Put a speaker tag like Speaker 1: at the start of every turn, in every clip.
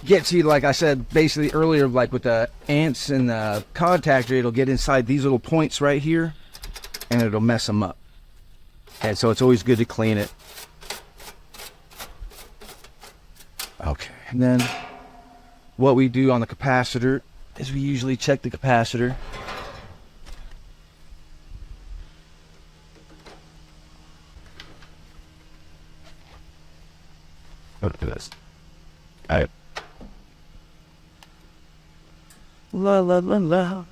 Speaker 1: get to you, like I said, basically earlier, like with the ants and the contactor, it'll get inside these little points right here, and it'll mess them up. And so it's always good to clean it. Okay, and then what we do on the capacitor is we usually check the capacitor.
Speaker 2: Look at this. I
Speaker 1: La la la la.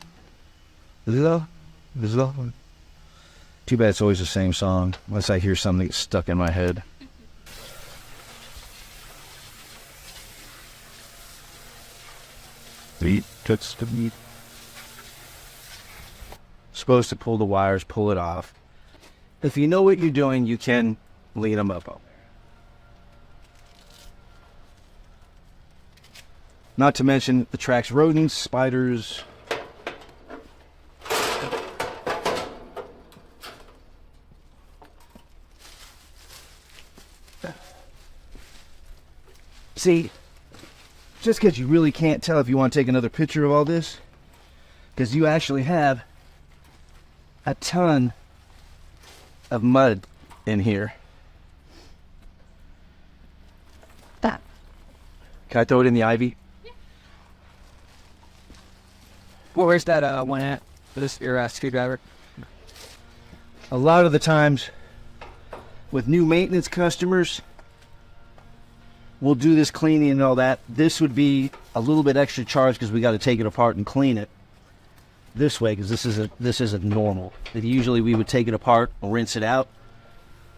Speaker 1: La la. Too bad it's always the same song, unless I hear something that's stuck in my head.
Speaker 2: meat touch the meat.
Speaker 1: Supposed to pull the wires, pull it off. If you know what you're doing, you can lean them up. Not to mention, it attracts rodents, spiders. See, just because you really can't tell if you want to take another picture of all this, because you actually have a ton of mud in here. That. Can I throw it in the ivy?
Speaker 3: Well, where's that one at? This your screwdriver?
Speaker 1: A lot of the times with new maintenance customers, we'll do this cleaning and all that. This would be a little bit extra charge because we got to take it apart and clean it this way, because this isn't normal. Usually we would take it apart and rinse it out.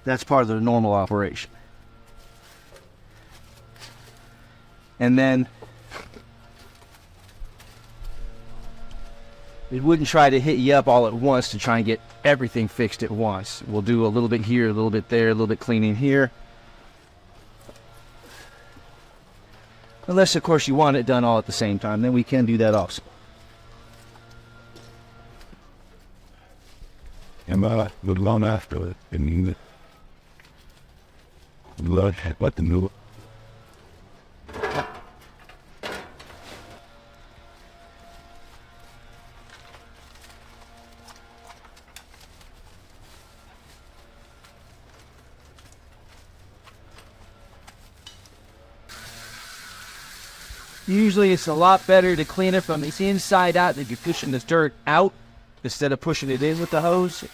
Speaker 1: That's part of the normal operation. And then we wouldn't try to hit you up all at once to try and get everything fixed at once. We'll do a little bit here, a little bit there, a little bit cleaning here. Unless, of course, you want it done all at the same time, then we can do that also.
Speaker 2: And good long after it, and even blood what the new.
Speaker 3: Usually it's a lot better to clean it from the inside out than you're pushing the dirt out instead of pushing it in with the hose.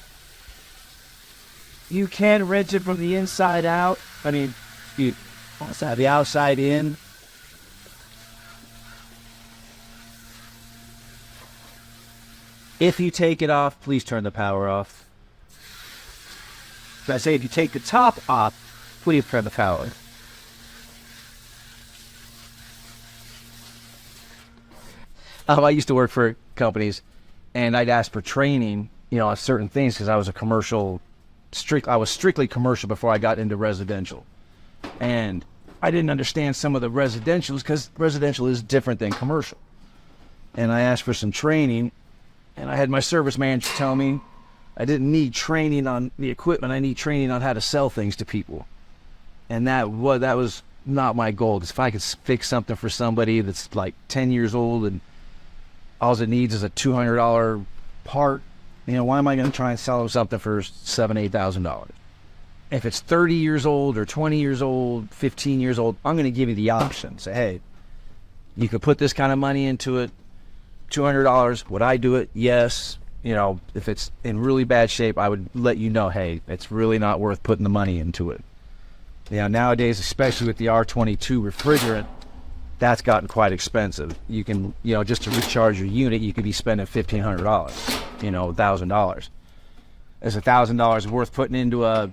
Speaker 3: You can rinse it from the inside out. I mean, you also have the outside in.
Speaker 1: If you take it off, please turn the power off.
Speaker 3: So I say if you take the top off, please turn the power off.
Speaker 1: I used to work for companies, and I'd ask for training, on certain things because I was I was strictly commercial before I got into residential. And I didn't understand some of the residentials because residential is different than commercial. And I asked for some training, and I had my service manager tell me I didn't need training on the equipment, I need training on how to sell things to people. And that was not my goal, because if I could fix something for somebody that's like 10 years old and all it needs is a $200 part, why am I going to try and sell them something for $7,000, $8,000? If it's 30 years old or 20 years old, 15 years old, I'm going to give you the option. Say, hey, you could put this kind of money into it, $200. Would I do it? Yes. If it's in really bad shape, I would let you know, hey, it's really not worth putting the money into it. Nowadays, especially with the R22 refrigerant, that's gotten quite expensive. You can, just to recharge your unit, you could be spending $1,500, $1,000. Is $1,000 worth putting into a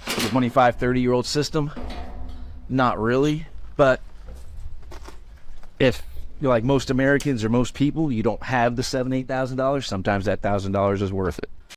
Speaker 1: 25, 30-year-old system? Not really. But if you're like most Americans or most people, you don't have the $7,000, $8,000, sometimes that $1,000 is worth it.